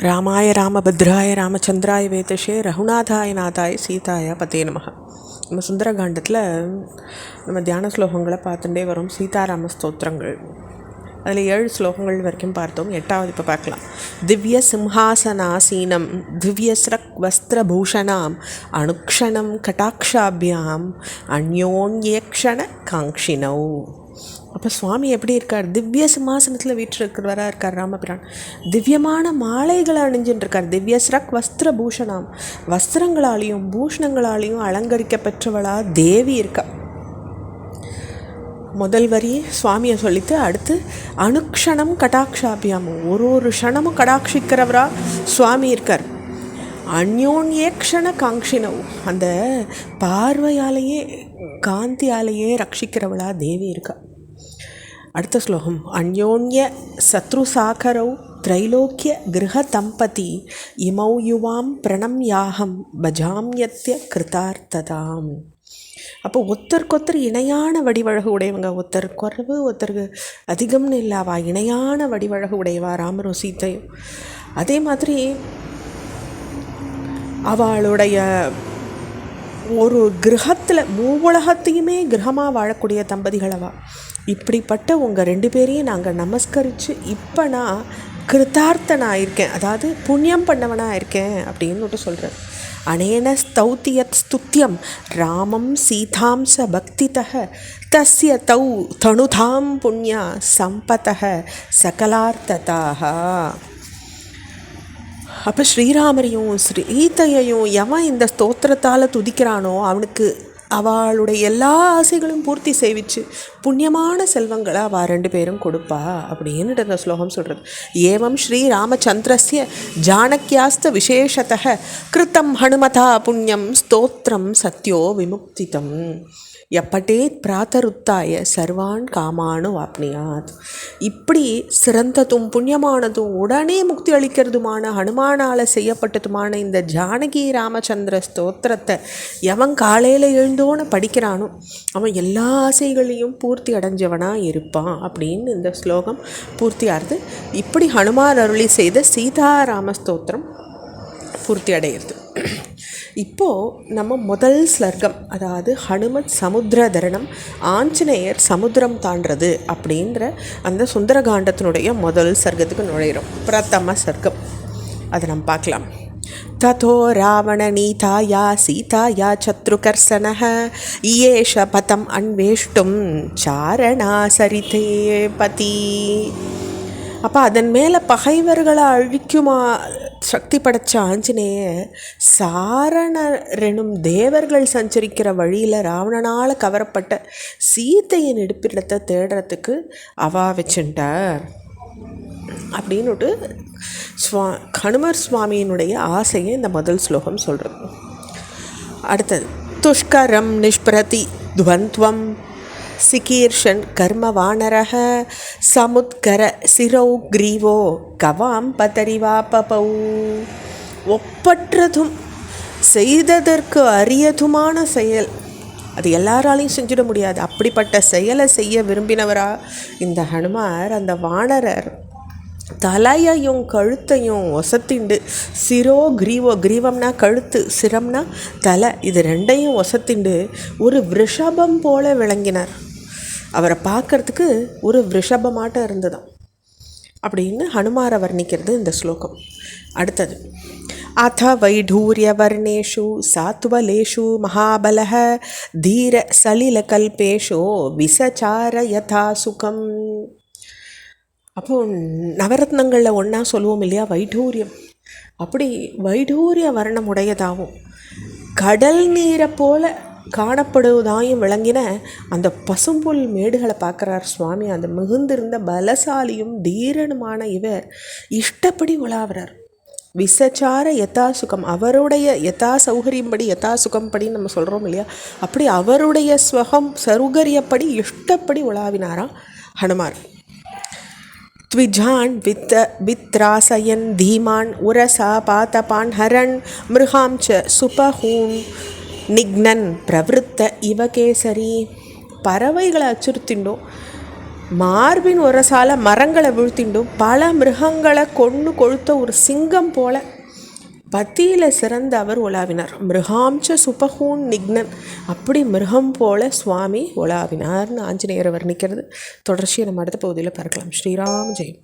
ராமாய ராமபத்ராய ராமச்சந்திராய வேதஷே ரகுநாதாய நாதாய சீதாய பதே நமக. நம்ம சுந்தரகாண்டத்தில் நம்ம தியான ஸ்லோகங்களை பார்த்துட்டே வரும். சீதாராம ஸ்தோத்திரங்கள் அதில் 7 ஸ்லோகங்கள் வரைக்கும் பார்த்தோம். 8வது இப்போ பார்க்கலாம். திவ்ய சிம்ஹாசனாசீனம் திவ்யஸ்ரக் வஸ்திரபூஷணாம் அனுக்ஷணம் கட்டாட்சாபியாம் அந்யோன்யேக்ஷண காங்ஷினௌ. அப்போ சுவாமி எப்படி இருக்கார்? திவ்ய சிம்மாசனத்தில் வீற்றிருக்கிறவராக இருக்கார் ராமபிரான். திவ்யமான மாலைகளை அணிஞ்சுட்டு இருக்கார். திவ்யஸ்ரக் வஸ்திரபூஷணாம், வஸ்திரங்களாலேயும் பூஷணங்களாலேயும் அலங்கரிக்கப்பெற்றவளா தேவி இருக்கா. முதல் வரி சுவாமியை சொல்லித்து அடுத்து அனுக்ஷணம் கடாட்சாபியாம், ஒரு க்ஷணமும் கடாட்சிக்கிறவரா சுவாமி இருக்கார். அந்யோன்யேக்ஷண காங்ஷினவ், அந்த பார்வையாலேயே காந்தியாலேயே ரட்சிக்கிறவளா தேவி இருக்கா. அடுத்த ஸ்லோகம். அந்யோன்ய சத்ருசாகரௌ திரைலோக்கிய கிரக தம்பதி இமௌ யுவாம் பிரணம்யாகம் பஜாம்யத்ய கிருதார்த்ததாம். அப்போ ஒருத்தருக்கொத்தர் இணையான வடிவழகு உடையவங்க, ஒருத்தர் குறைவு ஒருத்தருக்கு அதிகம்னு இல்லாவா, இணையான வடிவழகு உடையவா ராமரும் சீத்தையும். அதே மாதிரி அவளுடைய ஒரு கிரகத்தில் மூவுலகத்தையுமே கிரகமாக வாழக்கூடிய தம்பதிகளவா. இப்படிப்பட்ட உங்கள் 2 பேரையும் நாங்கள் நமஸ்கரித்து இப்போ நான் கிருதார்த்தனாக இருக்கேன், அதாவது புண்ணியம் பண்ணவனாக இருக்கேன் அப்படின்னு சொல்கிறார். அனேன ஸ்தௌத்தியத் ஸ்துத்யம் ராமம் சீதாம் ச பக்திதः தஸ்ய தௌ தனுதாம் புண்ணியா சம்பதः சகலார்த்ததாக. அப்போ ஸ்ரீராமரையும் சீதையையும் எவன் இந்த ஸ்தோத்திரத்தால் துதிக்கிறானோ அவனுக்கு அவளுடைய எல்லா ஆசைகளும் பூர்த்தி செய்விச்சு புண்ணியமான செல்வங்களை அவள் 2 பேரும் கொடுப்பா அப்படின்னு இந்த ஸ்லோகம் சொல்கிறது. ஏவம் ஸ்ரீ ராமச்சந்திரஸ்ய ஜானக்கியாஸ்த விசேஷத்தः கிருத்தம் ஹனுமதா புண்ணியம் ஸ்தோத்திரம் சத்யோ விமுக்திதம் எப்பட்டேத் பிராத்தருத்தாய சர்வான் காமானு வாப்னியாத். இப்படி சிறந்ததும் புண்ணியமானதும் உடனே முக்தி அளிக்கிறதுமான ஹனுமானால் செய்யப்பட்டதுமான இந்த ஜானகி ராமச்சந்திர ஸ்தோத்திரத்தை எவன் காலையில் எழுந்தோன்னு படிக்கிறானோ அவன் எல்லா ஆசைகளையும் பூர்த்தி அடைஞ்சவனாக இருப்பான் அப்படின்னு இந்த ஸ்லோகம் பூர்த்தியாகிறது. இப்படி ஹனுமான் அருளி செய்த சீதாராம ஸ்தோத்திரம் பூர்த்தி அடைகிறது. இப்போது நம்ம முதல் ஸ்லர்க்கம், அதாவது ஹனுமத் சமுத்திர தரணம், ஆஞ்சநேயர் சமுத்திரம் தாண்டது அப்படின்ற அந்த சுந்தரகாண்டத்தினுடைய முதல் சர்க்கத்துக்கு நுழைகிறோம். பிரதம சர்க்கம் அதை நம்ம பார்க்கலாம். ததோ ராவண நீதாயா சீதாயா சத்ருகர்சனः இயேஷ பதம் அன்வேஷ்டும் சாரணா சரிதே பதி. அப்போ அதன் மேலே பகைவர்களை அழிக்குமா சக்தி படைச்ச ஆஞ்சநேயர் சாரணரெனும் தேவர்கள் சஞ்சரிக்கிற வழியில் ராவணனால் கவரப்பட்ட சீதையின் இடுப்பிடத்தை தேடுறதுக்கு அவா வச்சுட்டார் அப்படின்னுட்டு ஹனுமர் சுவாமியினுடைய ஆசையை இந்த முதல் ஸ்லோகம் சொல்கிறது. அடுத்தது. துஷ்கரம் நிஷ்பிரதி துவந்த்வம் சிகீர்ஷன் கர்ம வானரஹ சமுத்கர சிரௌ கிரீவோ கவாம் பதரிவா பபௌ. ஒப்பற்றதும் செய்ததற்கு அரியதுமான செயல், அது எல்லாராலையும் செஞ்சிட முடியாது. அப்படிப்பட்ட செயலை செய்ய விரும்பினவரா இந்த ஹனுமார் அந்த வானரர் தலையையும் கழுத்தையும் ஒசத்திண்டு, சிரோ கிரீவோ, கிரீவம்னா கழுத்து, சிரம்னா தலை, இது 2ஐயும் ஒசத்திண்டு ஒரு விஷபம் போல விளங்கினார். அவரை பார்க்கறதுக்கு ஒரு விஷபமாட்டம் இருந்ததாம் அப்படின்னு ஹனுமாரை வர்ணிக்கிறது இந்த ஸ்லோகம். அடுத்தது. அத வைடூரிய வர்ணேஷு சாத்வலேஷு மகாபலஹ தீர சலில கல்பேஷோ விசச்சார யதா சுகம். அப்போது நவரத்னங்களில் ஒன்றா சொல்லுவோம் இல்லையா வைடூரியம். அப்படி வைடூரிய வர்ணம் உடையதாகவும் கடல் நீரை போல காணப்படுவதாயும் விளங்கின அந்த பசும்புல் மேடுகளை பார்க்குறார் சுவாமி. அந்த மிகுந்திருந்த பலசாலியும் தீரனுமான இவர் இஷ்டப்படி உலாவுறார். விசச்சார யதா சுகம், அவருடைய யதா சௌகரியம்படி யதா சுகம்படின்னு நம்ம சொல்கிறோம் இல்லையா, அப்படி அவருடைய ஸ்வகம் சௌகரியப்படி இஷ்டப்படி உலாவினாராம் ஹனுமார். த்விஜான் வித்ராசயன் தீமான் உரசா பாதபான் ஹரன் மிருகாம் ச சுபஹூன் நிக்னன் பிரவருத்த இவகேசரி. பறவைகளை அச்சுறுத்திண்டோ மார்பின் ஒரசால மரங்களை வீழ்த்திண்டும் பல மிருகங்களை கொழுத்த ஒரு சிங்கம் போல பத்தியில் சிறந்த அவர் உலாவினார். மிருகாம்ச சுபகூன் நிக்னன், அப்படி மிருகம் போல சுவாமி உலாவினார்னு ஆஞ்சநேயரை வர்ணிக்கிறது. தொடர்ச்சியை நம்ம அடுத்த பகுதியில் பார்க்கலாம். ஸ்ரீராம் ஜெயம்.